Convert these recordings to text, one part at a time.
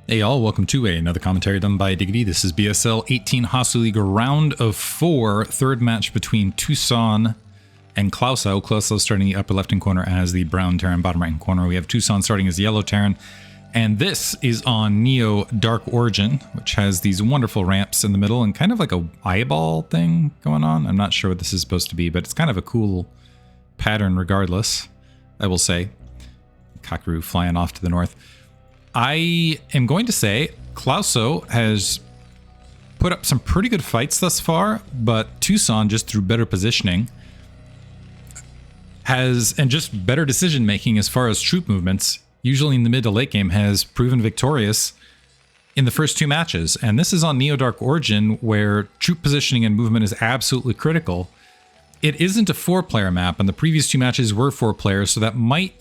Hey y'all, welcome to another commentary done by Diggity. This is BSL 18 Hasuleague round of 4, third match between Tousan and Klauso. Klauso starting the upper left-hand corner as the brown Terran, bottom right-hand corner. We have Tousan starting as the yellow Terran. And this is on Neo Dark Origin, which has these wonderful ramps in the middle and kind of like a eyeball thing going on. I'm not sure what this is supposed to be, but it's kind of a cool pattern regardless, I will say. Kakeru flying off to the north. I am going to say Klauso has put up some pretty good fights thus far, but Tousan, just through better positioning, and just better decision making as far as troop movements, usually in the mid to late game, has proven victorious in the first two matches. And this is on Neo Dark Origin, where troop positioning and movement is absolutely critical. It isn't a 4-player map, and the previous two matches were 4 players, so that might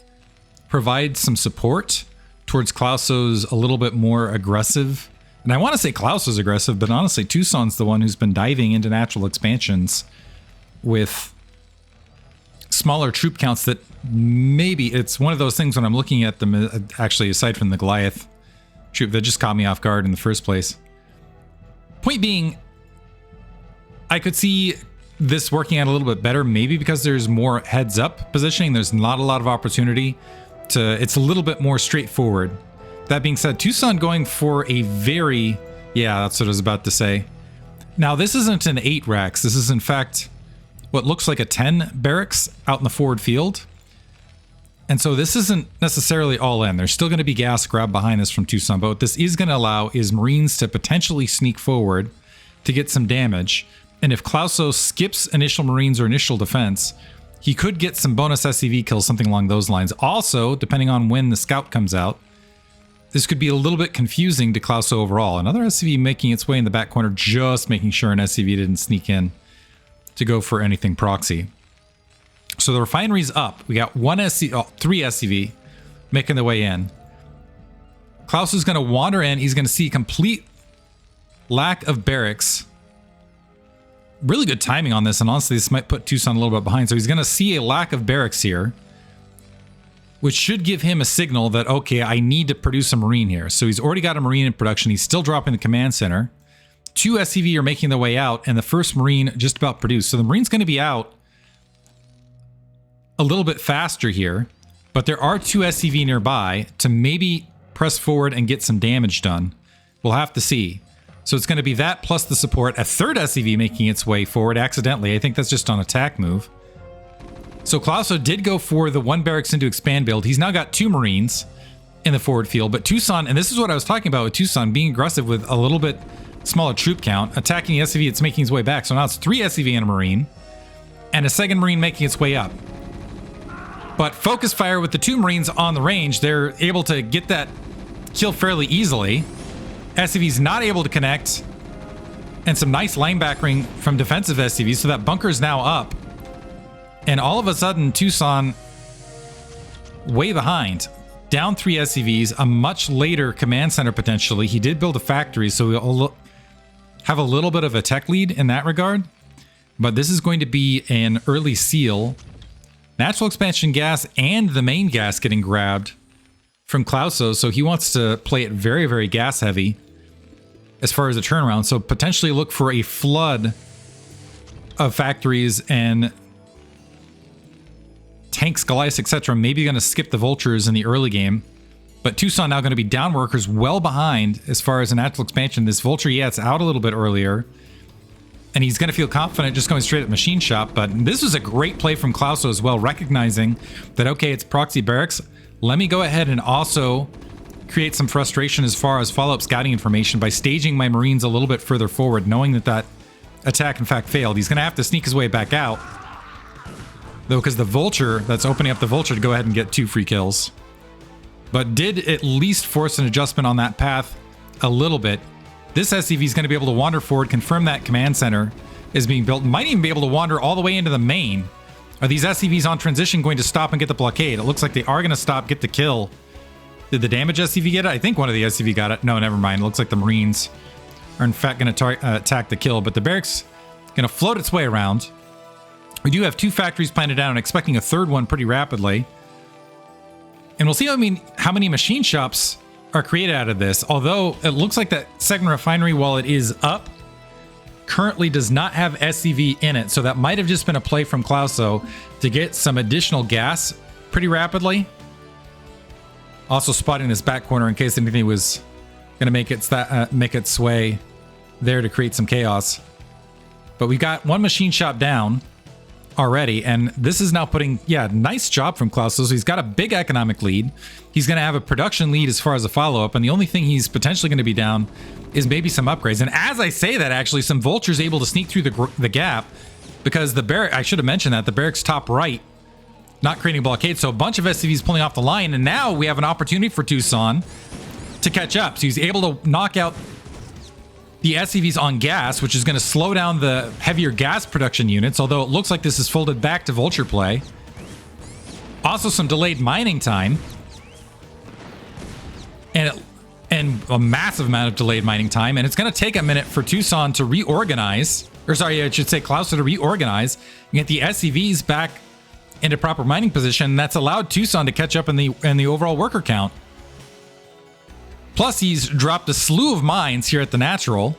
provide some support towards Klauso's a little bit more aggressive. And I want to say Klauso's aggressive, but honestly, Tousan's the one who's been diving into natural expansions with smaller troop counts that maybe it's one of those things when I'm looking at them, actually, aside from the Goliath troop that just caught me off guard in the first place. Point being, I could see this working out a little bit better, maybe because there's more heads up positioning. There's not a lot of opportunity. It's a little bit more straightforward. That being said, Tousan going for a very... Yeah, that's what I was about to say. Now, this isn't an 8 racks. This is, in fact, what looks like a 10 barracks out in the forward field. And so this isn't necessarily all in. There's still going to be gas grabbed behind this from Tousan, but what this is going to allow is Marines to potentially sneak forward to get some damage. And if Klauso skips initial Marines or initial defense, he could get some bonus SCV kills, something along those lines. Also, depending on when the scout comes out, this could be a little bit confusing to Klauso overall. Another SCV making its way in the back corner, just making sure an SCV didn't sneak in to go for anything proxy. So the refinery's up. We got 3 SCV making their way in. Klauso's going to wander in. He's going to see complete lack of barracks. Really good timing on this, and honestly, this might put Tousan a little bit behind. So he's going to see a lack of barracks here, which should give him a signal that, okay, I need to produce a Marine here. So he's already got a Marine in production. He's still dropping the command center. 2 SCV are making their way out, and the first Marine just about produced. So the Marine's going to be out a little bit faster here, but there are 2 SCV nearby to maybe press forward and get some damage done. We'll have to see. So it's going to be that plus the support. A third SCV making its way forward accidentally. I think that's just on attack move. So Klauso did go for the 1 barracks into expand build. He's now got 2 Marines in the forward field. But Tousan, and this is what I was talking about with Tousan, being aggressive with a little bit smaller troop count, attacking the SCV, it's making its way back. So now it's 3 SCV and a Marine, and a second Marine making its way up. But focus fire with the 2 Marines on the range, they're able to get that kill fairly easily. SCV's not able to connect, and some nice linebackering from defensive SCVs, so that bunker is now up. And all of a sudden, Tousan way behind. Down 3 SCVs, a much later command center potentially. He did build a factory, so we'll have a little bit of a tech lead in that regard. But this is going to be an early seal. Natural expansion gas and the main gas getting grabbed from Klauso, so he wants to play it very, very gas heavy as far as the turnaround. So potentially look for a flood of factories and tanks, Goliaths, etc. Maybe going to skip the vultures in the early game. But Tousan now going to be down workers well behind as far as a natural expansion. This vulture, yeah, it's out a little bit earlier, and he's going to feel confident just going straight at machine shop. But this was a great play from Klauso as well, recognizing that, okay, it's proxy barracks. Let me go ahead and also create some frustration as far as follow-up scouting information by staging my Marines a little bit further forward, knowing that that attack, in fact, failed. He's going to have to sneak his way back out, though, because the Vulture, that's opening up the Vulture to go ahead and get 2 free kills. But did at least force an adjustment on that path a little bit. This SCV is going to be able to wander forward, confirm that command center is being built, might even be able to wander all the way into the main. Are these SCVs on transition going to stop and get the blockade? It looks like they are going to stop, get the kill. Did the damage SCV get it? I think one of the SCV got it. No, never mind. It looks like the Marines are in fact going to attack the kill, but the barracks going to float its way around. We do have 2 factories planted down and expecting a third one pretty rapidly. And we'll see, how many machine shops are created out of this. Although it looks like that second refinery, while it is up, currently does not have SCV in it. So that might have just been a play from Klauso to get some additional gas pretty rapidly. Also spotting this back corner in case anything was going to make its way there to create some chaos. But we got one machine shop down already, and this is now putting, yeah, nice job from Klauso. So he's got a big economic lead. He's going to have a production lead as far as a follow-up, and the only thing he's potentially going to be down is maybe some upgrades. And as I say that, actually, some vultures able to sneak through the gap, because the barrack, I should have mentioned that, the barracks top right, not creating a blockade, so a bunch of SCVs pulling off the line, and now we have an opportunity for Tousan to catch up. So he's able to knock out the SCVs on gas, which is going to slow down the heavier gas production units, although it looks like this is folded back to vulture play. Also some delayed mining time. And a massive amount of delayed mining time, and it's going to take a minute for Tousan to reorganize, or sorry, I should say Klauso to reorganize and get the SCVs back into proper mining position. That's allowed Tousan to catch up in the overall worker count. Plus, he's dropped a slew of mines here at the Natural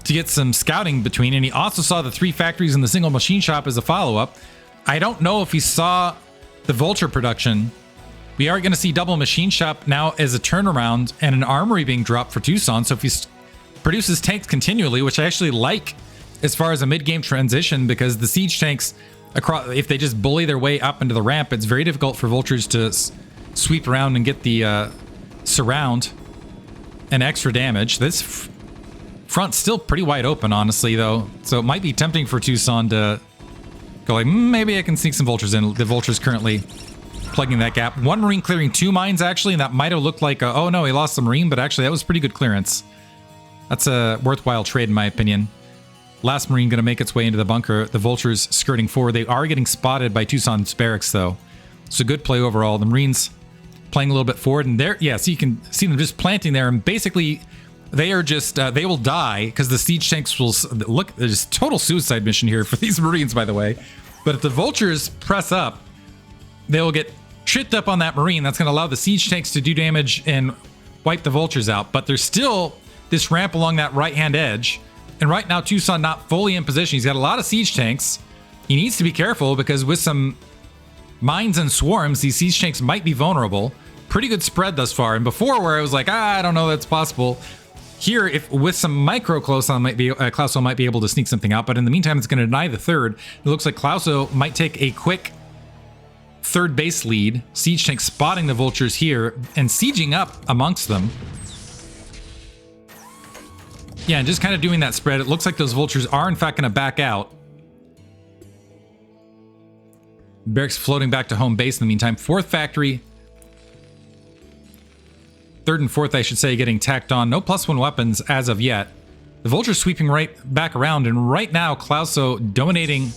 to get some scouting between, and he also saw the 3 factories in the single machine shop as a follow-up. I don't know if he saw the vulture production. We are going to see double machine shop now as a turnaround and an armory being dropped for Tousan. So if he produces tanks continually, which I actually like as far as a mid-game transition, because the siege tanks, if they just bully their way up into the ramp, it's very difficult for vultures to sweep around and get the surround and extra damage. This front's still pretty wide open, honestly, though. So it might be tempting for Tousan to go like, maybe I can sneak some vultures in. The vultures currently plugging that gap. One marine clearing 2 mines, actually, and that might have looked like, oh no, he lost the marine, but actually that was pretty good clearance. That's a worthwhile trade, in my opinion. Last marine going to make its way into the bunker. The vultures skirting forward. They are getting spotted by Tousan's barracks, though. So good play overall. The marines playing a little bit forward, and there, yeah, so you can see them just planting there, and basically they are just they will die because the siege tanks will look. There's total suicide mission here for these marines, by the way. But if the vultures press up, they will get tripped up on that marine. That's going to allow the siege tanks to do damage and wipe the vultures out. But there's still this ramp along that right hand edge, and right now Tousan not fully in position. He's got a lot of siege tanks. He needs to be careful because with some mines and swarms, these siege tanks might be vulnerable. Pretty good spread thus far. And before, where I was like, I don't know that's possible. Here, if with some micro Klauso might be able to sneak something out. But in the meantime, it's going to deny the third. It looks like Klauso might take a quick third base lead. Siege tank spotting the vultures here and sieging up amongst them. Yeah, and just kind of doing that spread. It looks like those vultures are in fact going to back out. Barracks floating back to home base in the meantime. 4th factory. 3rd and 4th, I should say, getting tacked on. No +1 weapons as of yet. The vultures sweeping right back around, and right now Klauso dominating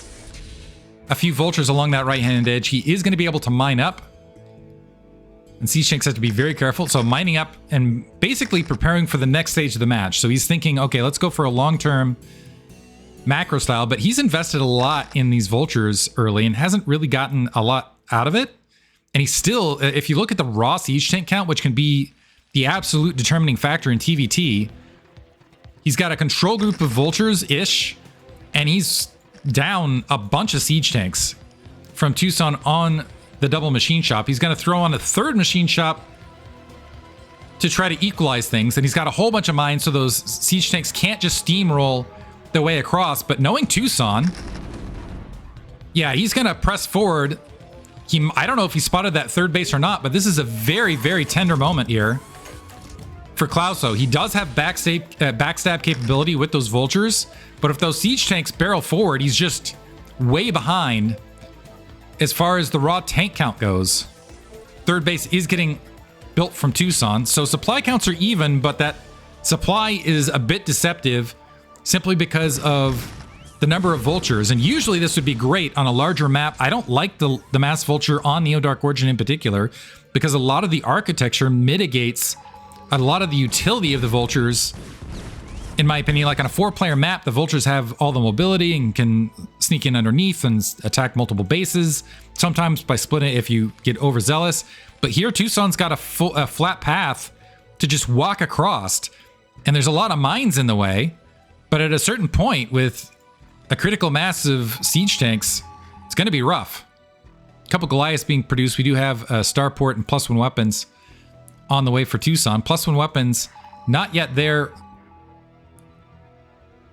a few vultures along that right-hand edge. He is going to be able to mine up, and siege tanks have to be very careful. So mining up and basically preparing for the next stage of the match. So he's thinking, okay, let's go for a long-term macro style, but he's invested a lot in these vultures early and hasn't really gotten a lot out of it. And he's still, if you look at the raw siege tank count, which can be the absolute determining factor in TVT, he's got a control group of vultures-ish, and he's down a bunch of siege tanks from Tousan on the double machine shop. He's going to throw on a 3rd machine shop to try to equalize things, and he's got a whole bunch of mines, so those siege tanks can't just steamroll the way across. But knowing Tousan, yeah, he's going to press forward. I don't know if he spotted that 3rd base or not, but this is a very, very tender moment here for Klauso. He does have backstab capability with those vultures, but if those siege tanks barrel forward, he's just way behind as far as the raw tank count goes. 3rd base is getting built from Tousan, so supply counts are even, but that supply is a bit deceptive simply because of the number of vultures. And usually this would be great on a larger map. I don't like the mass vulture on Neo-Dark Origin in particular, because a lot of the architecture mitigates a lot of the utility of the vultures. In my opinion, like on a 4-player map, the vultures have all the mobility and can sneak in underneath and attack multiple bases, sometimes by splitting it if you get overzealous. But here, Tousan's got a flat path to just walk across. And there's a lot of mines in the way. But at a certain point, with a critical mass of siege tanks, it's going to be rough. A couple Goliaths being produced. We do have a starport and +1 weapons on the way for Tousan. +1 weapons not yet there.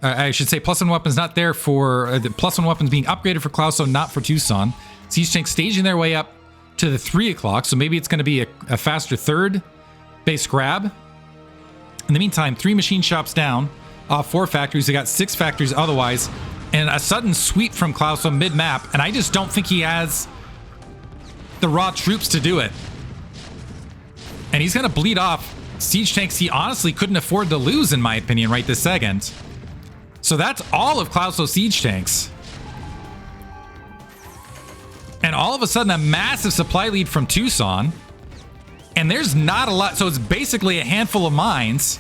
I should say +1 weapons not there for the +1 weapons being upgraded for Klauso, not for Tousan. Siege tanks staging their way up to the 3 o'clock, so maybe it's going to be a faster third base grab. In the meantime, 3 machine shops down off 4 factories. They got 6 factories otherwise, and a sudden sweep from Klauso mid-map, and I just don't think he has the raw troops to do it. And he's going to bleed off siege tanks he honestly couldn't afford to lose, in my opinion, right this second. So that's all of Klauso's siege tanks. And all of a sudden, a massive supply lead from Tousan. And there's not a lot, so it's basically a handful of mines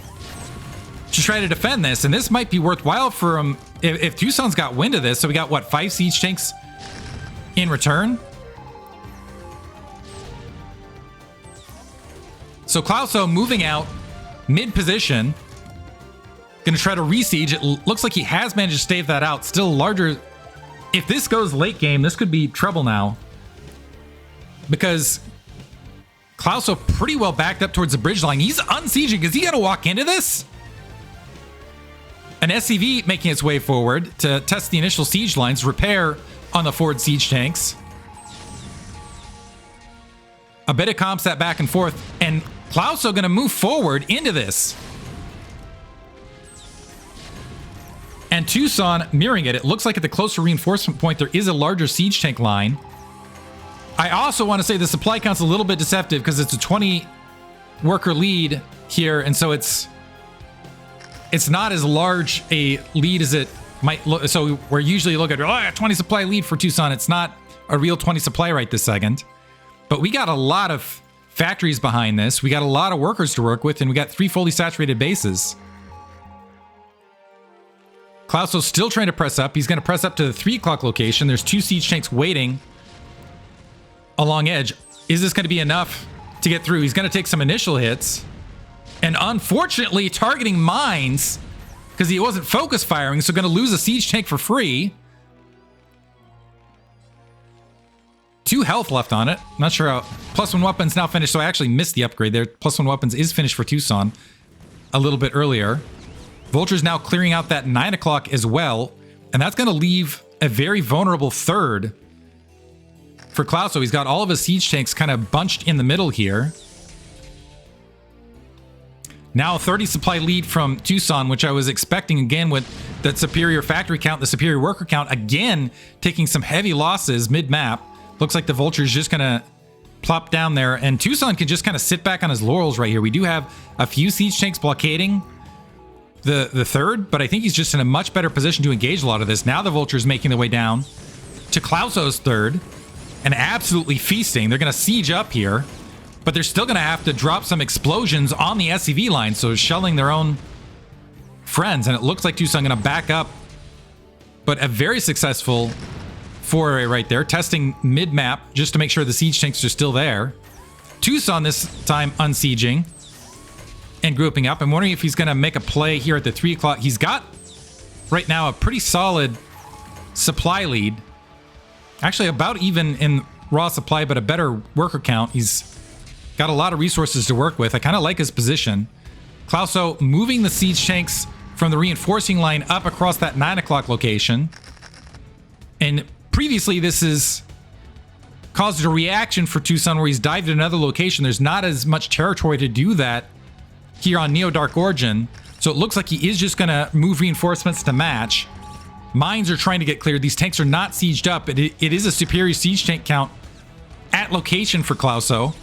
to try to defend this. And this might be worthwhile for him if Tousan's got wind of this. So we got, what, 5 siege tanks in return? So Klauso moving out mid-position. Going to try to re-siege. It looks like he has managed to stave that out. Still larger. If this goes late game, this could be trouble now. Because Klauso pretty well backed up towards the bridge line. He's unsieging. Is he going to walk into this? An SCV making its way forward to test the initial siege lines. Repair on the forward siege tanks. A bit of comps that back and forth. And Klauso going to move forward into this. And Tousan mirroring it. It looks like at the closer reinforcement point, there is a larger siege tank line. I also want to say the supply count's a little bit deceptive because it's a 20 worker lead here. And so it's not as large a lead as it might look. So we're usually looking at, oh, 20 supply lead for Tousan. It's not a real 20 supply right this second. But we got a lot of factories behind this. We got a lot of workers to work with, and we got 3 fully saturated bases. Klauso's still trying to press up. He's going to press up to the 3 o'clock location. There's 2 siege tanks waiting along edge. Is this going to be enough to get through? He's going to take some initial hits. And unfortunately, targeting mines because he wasn't focus firing, so going to lose a siege tank for free. 2 health left on it. Not sure how. +1 weapons now finished, so I actually missed the upgrade there. +1 weapons is finished for Tousan a little bit earlier. Vulture's now clearing out that 9 o'clock as well, and that's going to leave a very vulnerable third for Klauso. He's got all of his siege tanks kind of bunched in the middle here. Now 30 supply lead from Tousan, which I was expecting again with that superior factory count, the superior worker count, again taking some heavy losses mid-map. Looks like the Vulture's just going to plop down there, and Tousan can just kind of sit back on his laurels right here. We do have a few siege tanks blockading the third, but I think he's just in a much better position to engage a lot of this. Now the Vulture's making their way down to Klauso's third and absolutely feasting. They're going to siege up here, but they're still going to have to drop some explosions on the SCV line, so shelling their own friends, and it looks like Tousan going to back up, but a very successful foray right there, testing mid-map just to make sure the siege tanks are still there. Tousan this time unsieging and grouping up. I'm wondering if he's going to make a play here at the 3 o'clock. He's got right now a pretty solid supply lead. Actually, about even in raw supply, but a better worker count. He's got a lot of resources to work with. I kind of like his position. Klauso moving the siege tanks from the reinforcing line up across that 9 o'clock location. And previously, this has caused a reaction for Tousan where he's dived in another location. There's not as much territory to do that here on Neo Dark Origin. So it looks like he is just going to move reinforcements to match. Mines are trying to get cleared. These tanks are not sieged up. It is a superior siege tank count at location for Klauso.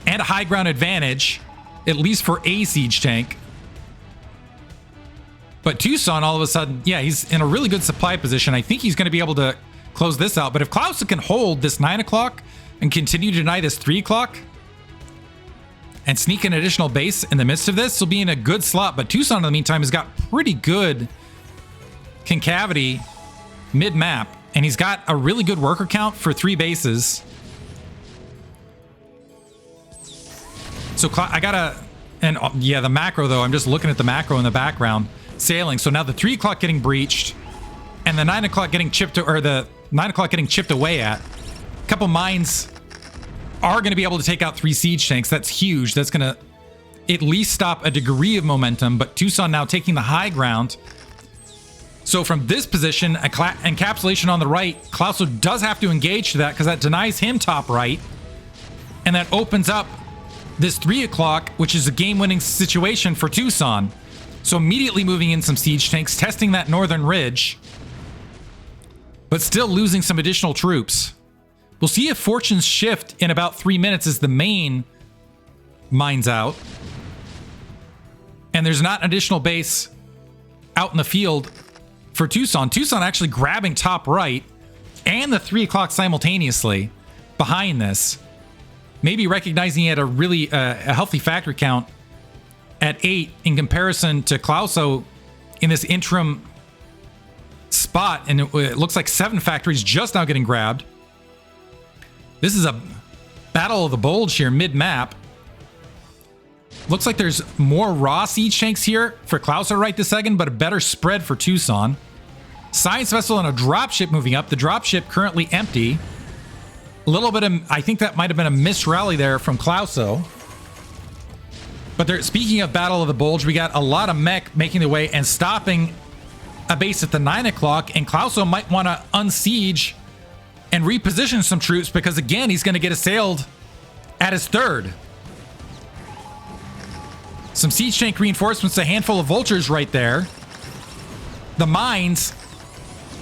And a high ground advantage, at least for a siege tank. But Tousan, all of a sudden, yeah, he's in a really good supply position. I think he's going to be able to close this out. But if Klauso can hold this 9 o'clock and continue to deny this 3 o'clock and sneak an additional base in the midst of this, he'll be in a good slot. But Tousan, in the meantime, has got pretty good concavity mid-map. And he's got a really good worker count for 3 bases. So I gotta, and yeah, the macro though, I'm just looking at the macro in the background, sailing. So now the 3 o'clock getting breached, and the 9 o'clock getting chipped, or the 9 o'clock getting chipped away at. A couple mines are going to be able to take out 3 siege tanks. That's huge. That's going to at least stop a degree of momentum, but Tousan now taking the high ground. So from this position, encapsulation on the right, Klauso does have to engage to that because that denies him top right. And that opens up this 3 o'clock, which is a game-winning situation for Tousan. So immediately moving in some siege tanks, testing that northern ridge, but still losing some additional troops. We'll see if fortunes shift in about 3 minutes as the main mines out. And there's not an additional base out in the field for Tousan. Tousan actually grabbing top right and the 3 o'clock simultaneously behind this. Maybe recognizing it a really a healthy factory count at 8 in comparison to Klauso in this interim spot. And it looks like 7 factories just now getting grabbed. This is a battle of the bulge here mid-map. Looks like there's more raw siege tanks here for Klauso right this second, but a better spread for Tousan. Science vessel and a dropship moving up. The dropship currently empty. A little bit of, I think that might have been a missed rally there from Klauso. But speaking of battle of the bulge, we got a lot of mech making their way and stopping a base at the 9 o'clock, and Klauso might want to unsiege and reposition some troops because, again, he's going to get assailed at his 3rd. Some siege tank reinforcements, a handful of vultures right there. The mines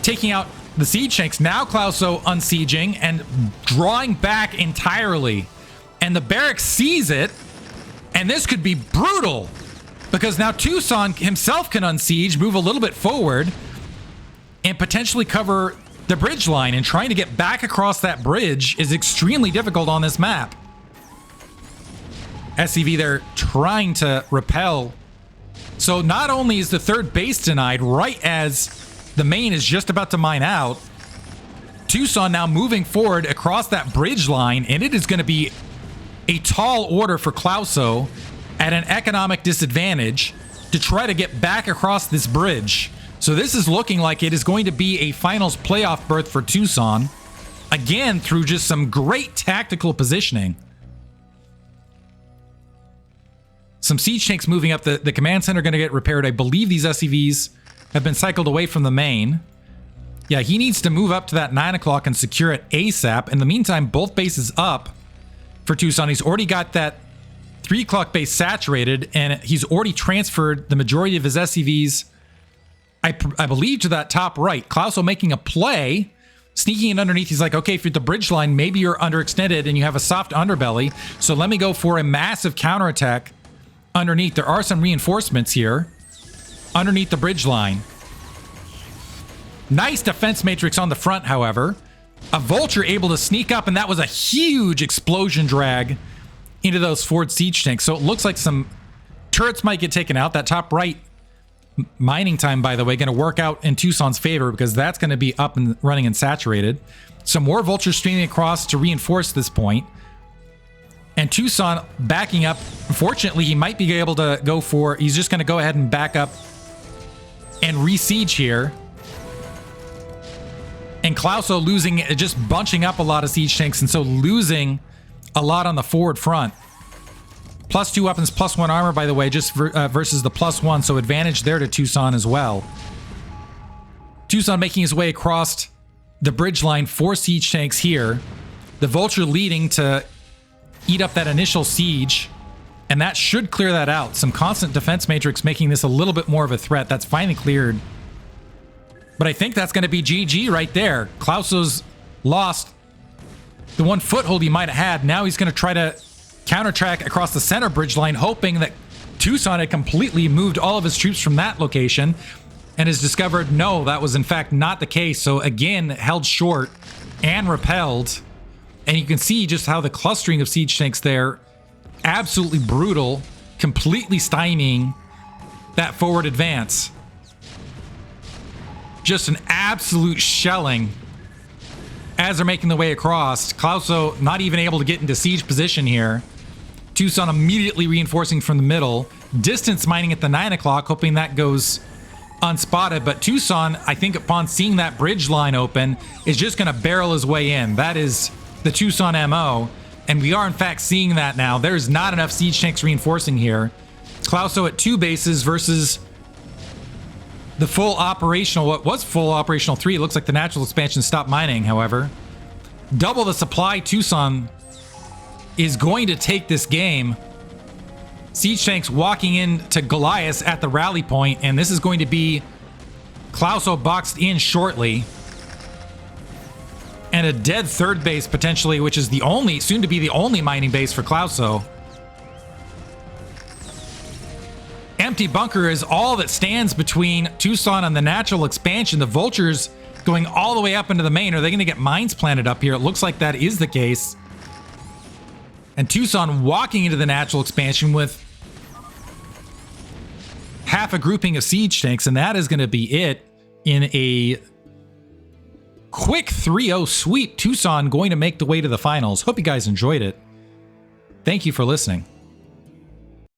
taking out the siege tanks. Now Klauso unsieging and drawing back entirely. And the barracks sees it, and this could be brutal because now Tousan himself can unsiege, move a little bit forward, and potentially cover the bridge line, and trying to get back across that bridge is extremely difficult on this map. SCV there trying to repel. So not only is the 3rd base denied right as the main is just about to mine out, Tousan now moving forward across that bridge line, and it is going to be a tall order for Klauso at an economic disadvantage to try to get back across this bridge. So this is looking like it is going to be a finals playoff berth for Tousan, again through just some great tactical positioning. Some siege tanks moving up. The command center going to get repaired. I believe these SCVs have been cycled away from the main. Yeah, he needs to move up to that 9 o'clock and secure it ASAP. In the meantime, both bases up for Tousan. He's already got that 3 o'clock base saturated, and he's already transferred the majority of his SCVs, I believe, to that top right. Klauso making a play, sneaking in underneath. He's like, okay, if you're at the bridge line, maybe you're underextended and you have a soft underbelly. So let me go for a massive counterattack underneath. There are some reinforcements here underneath the bridge line. Nice defense matrix on the front, however. A vulture able to sneak up, and that was a huge explosion drag into those forward siege tanks. So it looks like some turrets might get taken out. That top right mining time, by the way, going to work out in Tousan's favor because that's going to be up and running and saturated. Some more vultures streaming across to reinforce this point. And Tousan backing up. Unfortunately, he might be able to go for... He's just going to go ahead and back up and re-siege here. And Klauso losing, just bunching up a lot of siege tanks, and so losing a lot on the forward front. +2 weapons, +1 armor, by the way, just versus the +1, so advantage there to Tousan as well. Tousan making his way across the bridge line, 4 siege tanks here. The vulture leading to eat up that initial siege, and that should clear that out. Some constant defense matrix making this a little bit more of a threat. That's finally cleared. But I think that's going to be GG right there. Klauso's lost the one foothold he might have had. Now he's going to try to counter-track across the center bridge line, hoping that Tousan had completely moved all of his troops from that location, and has discovered, no, that was in fact not the case. So again, held short and repelled. And you can see just how the clustering of siege tanks there, absolutely brutal, completely stymieing that forward advance. Just an absolute shelling as they're making their way across. Klauso not even able to get into siege position here. Tousan immediately reinforcing from the middle. Distance mining at the 9 o'clock, hoping that goes unspotted. But Tousan, I think upon seeing that bridge line open, is just going to barrel his way in. That is the Tousan MO. And we are in fact seeing that now. There's not enough siege tanks reinforcing here. Klauso at 2 bases versus the full operational, what was full operational 3. It looks like the natural expansion stopped mining, however. Double the supply. Tousan is going to take this game. Siege tanks walking into Goliath at the rally point, and this is going to be Klauso boxed in shortly. And a dead 3rd base potentially, which is the only, soon to be the only mining base for Klauso. Empty bunker is all that stands between Tousan and the natural expansion. The vultures going all the way up into the main. Are they going to get mines planted up here? It looks like that is the case. And Tousan walking into the natural expansion with half a grouping of siege tanks, and that is going to be it in a quick 3-0 sweep. Tousan going to make the way to the finals. Hope you guys enjoyed it. Thank you for listening.